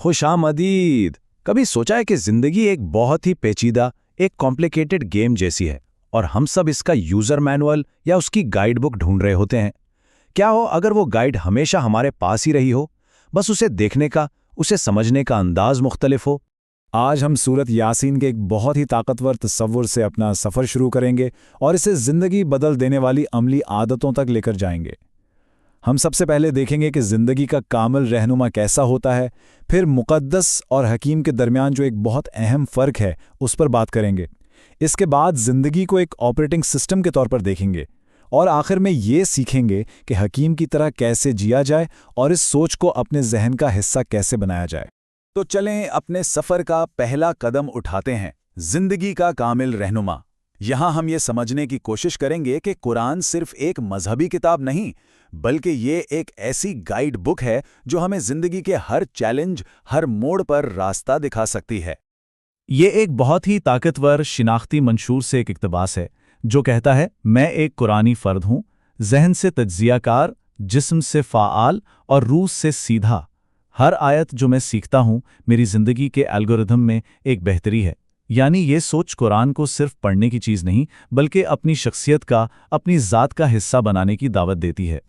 خوش آمدید۔ کبھی سوچا ہے کہ زندگی ایک بہت ہی پیچیدہ، ایک کمپلیکیٹڈ گیم جیسی ہے، اور ہم سب اس کا یوزر مینول یا اس کی گائیڈ بک ڈھونڈ رہے ہوتے ہیں۔ کیا ہو اگر وہ گائیڈ ہمیشہ ہمارے پاس ہی رہی ہو، بس اسے دیکھنے کا، اسے سمجھنے کا انداز مختلف ہو؟ آج ہم سورت یاسین کے ایک بہت ہی طاقتور تصور سے اپنا سفر شروع کریں گے اور اسے زندگی بدل دینے والی عملی عادتوں تک لے کر جائیں گے۔ ہم سب سے پہلے دیکھیں گے کہ زندگی کا کامل رہنما کیسا ہوتا ہے، پھر مقدس اور حکیم کے درمیان جو ایک بہت اہم فرق ہے اس پر بات کریں گے۔ اس کے بعد زندگی کو ایک آپریٹنگ سسٹم کے طور پر دیکھیں گے، اور آخر میں یہ سیکھیں گے کہ حکیم کی طرح کیسے جیا جائے اور اس سوچ کو اپنے ذہن کا حصہ کیسے بنایا جائے۔ تو چلیں اپنے سفر کا پہلا قدم اٹھاتے ہیں، زندگی کا کامل رہنما۔ یہاں ہم یہ سمجھنے کی کوشش کریں گے کہ قرآن صرف ایک مذہبی کتاب نہیں، بلکہ یہ ایک ایسی گائیڈ بک ہے جو ہمیں زندگی کے ہر چیلنج، ہر موڑ پر راستہ دکھا سکتی ہے۔ یہ ایک بہت ہی طاقتور شناختی منشور سے ایک اقتباس ہے جو کہتا ہے، میں ایک قرآنی فرد ہوں، ذہن سے تجزیہ کار، جسم سے فعال اور روح سے سیدھا۔ ہر آیت جو میں سیکھتا ہوں میری زندگی کے الگورتھم میں ایک بہتری ہے۔ یعنی یہ سوچ قرآن کو صرف پڑھنے کی چیز نہیں، بلکہ اپنی شخصیت کا، اپنی ذات کا حصہ بنانے کی دعوت دیتی ہے۔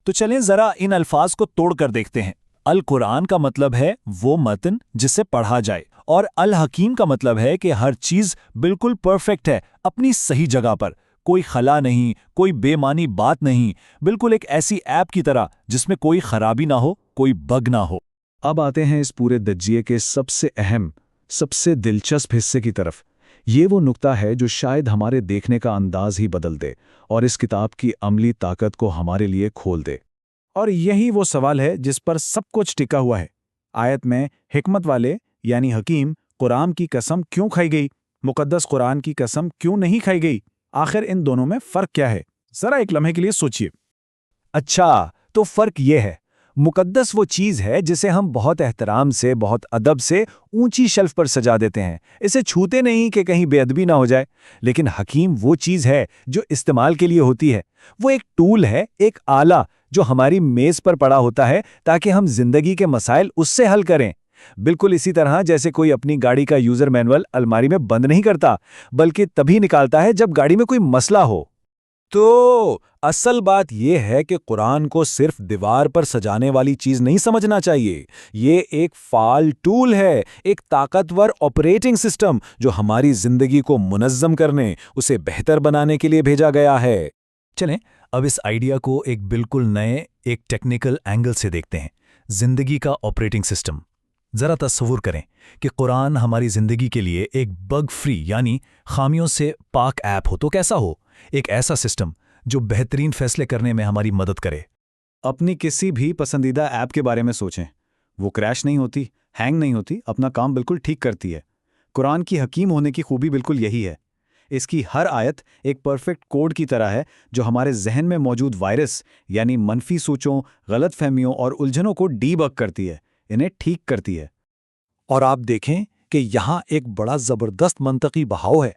تو چلیں ذرا ان الفاظ کو توڑ کر دیکھتے ہیں۔ القرآن کا مطلب ہے وہ متن جسے پڑھا جائے، اور الحکیم کا مطلب ہے کہ ہر چیز بالکل پرفیکٹ ہے، اپنی صحیح جگہ پر، کوئی خلا نہیں، کوئی بے معنی بات نہیں، بالکل ایک ایسی ایپ کی طرح جس میں کوئی خرابی نہ ہو، کوئی بگ نہ ہو۔ اب آتے ہیں اس پورے دجیے کے سب سے اہم، سب سے دلچسپ حصے کی طرف۔ یہ وہ نقطہ ہے جو شاید ہمارے دیکھنے کا انداز ہی بدل دے اور اس کتاب کی عملی طاقت کو ہمارے لیے کھول دے۔ اور یہی وہ سوال ہے جس پر سب کچھ ٹکا ہوا ہے۔ آیت میں حکمت والے یعنی حکیم قرآن کی قسم کیوں کھائی گئی؟ مقدس قرآن کی قسم کیوں نہیں کھائی گئی؟ آخر ان دونوں میں فرق کیا ہے؟ ذرا ایک لمحے کے لیے سوچئے۔ اچھا، تو فرق یہ ہے، مقدس وہ چیز ہے جسے ہم بہت احترام سے، بہت ادب سے اونچی شیلف پر سجا دیتے ہیں، اسے چھوتے نہیں کہ کہیں بے ادبی نہ ہو جائے۔ لیکن حکیم وہ چیز ہے جو استعمال کے لیے ہوتی ہے، وہ ایک ٹول ہے، ایک آلہ جو ہماری میز پر پڑا ہوتا ہے تاکہ ہم زندگی کے مسائل اس سے حل کریں۔ بالکل اسی طرح جیسے کوئی اپنی گاڑی کا یوزر مینول الماری میں بند نہیں کرتا، بلکہ تبھی نکالتا ہے جب گاڑی میں کوئی مسئلہ ہو۔ تو اصل بات یہ ہے کہ قرآن کو صرف دیوار پر سجانے والی چیز نہیں سمجھنا چاہیے، یہ ایک فعال ٹول ہے، ایک طاقتور آپریٹنگ سسٹم جو ہماری زندگی کو منظم کرنے، اسے بہتر بنانے کے لیے بھیجا گیا ہے۔ چلیں اب اس آئیڈیا کو ایک بالکل نئے، ایک ٹیکنیکل اینگل سے دیکھتے ہیں، زندگی کا آپریٹنگ سسٹم۔ ذرا تصور کریں کہ قرآن ہماری زندگی کے لیے ایک بگ فری یعنی خامیوں سے پاک ایپ ہو تو کیسا ہو؟ ایک ایسا سسٹم جو بہترین فیصلے کرنے میں ہماری مدد کرے۔ اپنی کسی بھی پسندیدہ ایپ کے بارے میں سوچیں، وہ کریش نہیں ہوتی، ہینگ نہیں ہوتی، اپنا کام بالکل ٹھیک کرتی ہے۔ قرآن کی حکیم ہونے کی خوبی بالکل یہی ہے۔ اس کی ہر آیت ایک پرفیکٹ کوڈ کی طرح ہے جو ہمارے ذہن میں موجود وائرس یعنی منفی سوچوں، غلط فہمیوں اور الجھنوں کو ڈی بگ کرتی ہے، انہیں ٹھیک کرتی ہے۔ اور آپ دیکھیں کہ یہاں ایک بڑا زبردست منطقی بہاؤ ہے۔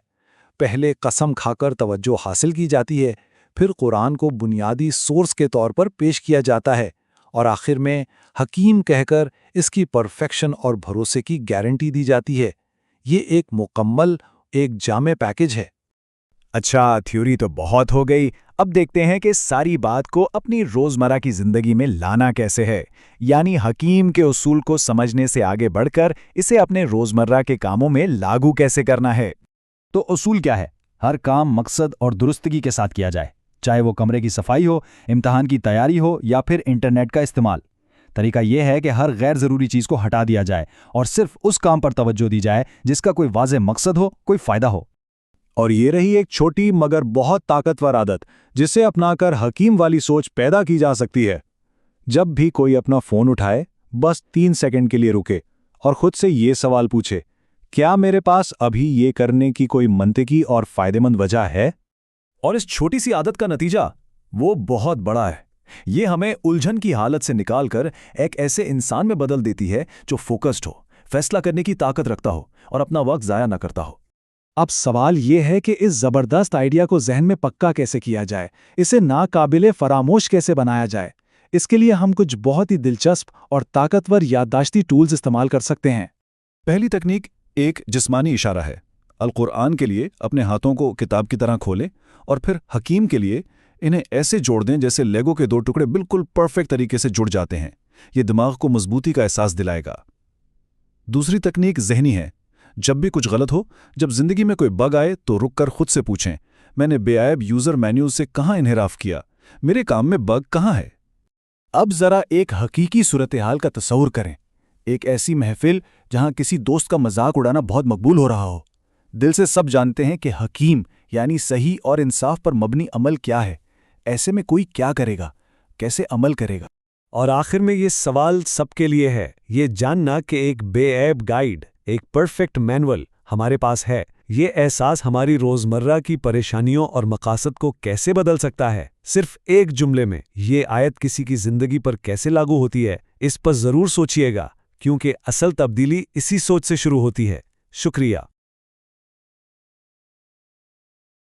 پہلے قسم کھا کر توجہ حاصل کی جاتی ہے، پھر قرآن کو بنیادی سورس کے طور پر پیش کیا جاتا ہے، اور آخر میں حکیم کہہ کر اس کی پرفیکشن اور بھروسے کی گارنٹی دی جاتی ہے۔ یہ ایک مکمل، ایک جامع پیکج ہے۔ اچھا، تھیوری تو بہت ہو گئی، اب دیکھتے ہیں کہ ساری بات کو اپنی روزمرہ کی زندگی میں لانا کیسے ہے، یعنی حکیم کے اصول کو سمجھنے سے آگے بڑھ کر اسے اپنے روزمرہ کے کاموں میں لاگو کیسے کرنا ہے۔ تو اصول کیا ہے؟ ہر کام مقصد اور درستگی کے ساتھ کیا جائے، چاہے وہ کمرے کی صفائی ہو، امتحان کی تیاری ہو یا پھر انٹرنیٹ کا استعمال۔ طریقہ یہ ہے کہ ہر غیر ضروری چیز کو ہٹا دیا جائے اور صرف اس کام پر توجہ دی جائے جس کا کوئی واضح مقصد ہو، کوئی فائدہ ہو۔ اور یہ رہی ایک چھوٹی مگر بہت طاقتور عادت جسے اپنا کر حکیم والی سوچ پیدا کی جا سکتی ہے۔ جب بھی کوئی اپنا فون اٹھائے، بس 3 سیکنڈ کے لیے رکے اور خود سے یہ سوال پوچھے، کیا میرے پاس ابھی یہ کرنے کی کوئی منطقی اور فائدہ مند وجہ ہے؟ اور اس چھوٹی سی عادت کا نتیجہ وہ بہت بڑا ہے۔ یہ ہمیں الجھن کی حالت سے نکال کر ایک ایسے انسان میں بدل دیتی ہے جو فوکسڈ ہو، فیصلہ کرنے کی طاقت رکھتا ہو اور اپنا وقت ضائع نہ کرتا ہو۔ اب سوال یہ ہے کہ اس زبردست آئیڈیا کو ذہن میں پکا کیسے کیا جائے، اسے ناقابل فراموش کیسے بنایا جائے۔ اس کے لیے ہم کچھ بہت ہی دلچسپ اور طاقتور یادداشتی ٹولز استعمال کر سکتے ہیں۔ پہلی تکنیک ایک جسمانی اشارہ ہے۔ القرآن کے لیے اپنے ہاتھوں کو کتاب کی طرح کھولیں اور پھر حکیم کے لیے انہیں ایسے جوڑ دیں جیسے لیگو کے 2 ٹکڑے بالکل پرفیکٹ طریقے سے جڑ جاتے ہیں۔ یہ دماغ کو مضبوطی کا احساس دلائے گا۔ دوسری تکنیک ذہنی ہے۔ جب بھی کچھ غلط ہو، جب زندگی میں کوئی بگ آئے تو رک کر خود سے پوچھیں، میں نے بے عیب یوزر مینیول سے کہاں انحراف کیا؟ میرے کام میں بگ کہاں ہے؟ اب ذرا ایک حقیقی صورتحال کا تصور کریں، ایک ایسی محفل جہاں کسی دوست کا مذاق اڑانا بہت مقبول ہو رہا ہو۔ دل سے سب جانتے ہیں کہ حکیم یعنی صحیح اور انصاف پر مبنی عمل کیا ہے۔ ایسے میں کوئی کیا کرے گا، کیسے عمل کرے گا؟ اور آخر میں یہ سوال سب کے لیے ہے، یہ جاننا کہ ایک بے عیب گائیڈ، ایک پرفیکٹ مینول ہمارے پاس ہے، یہ احساس ہماری روزمرہ کی پریشانیوں اور مقاصد کو کیسے بدل سکتا ہے؟ صرف ایک جملے میں یہ آیت کسی کی زندگی پر کیسے لاگو ہوتی ہے، اس پر ضرور سوچئے گا، کیونکہ اصل تبدیلی اسی سوچ سے شروع ہوتی ہے۔ شکریہ۔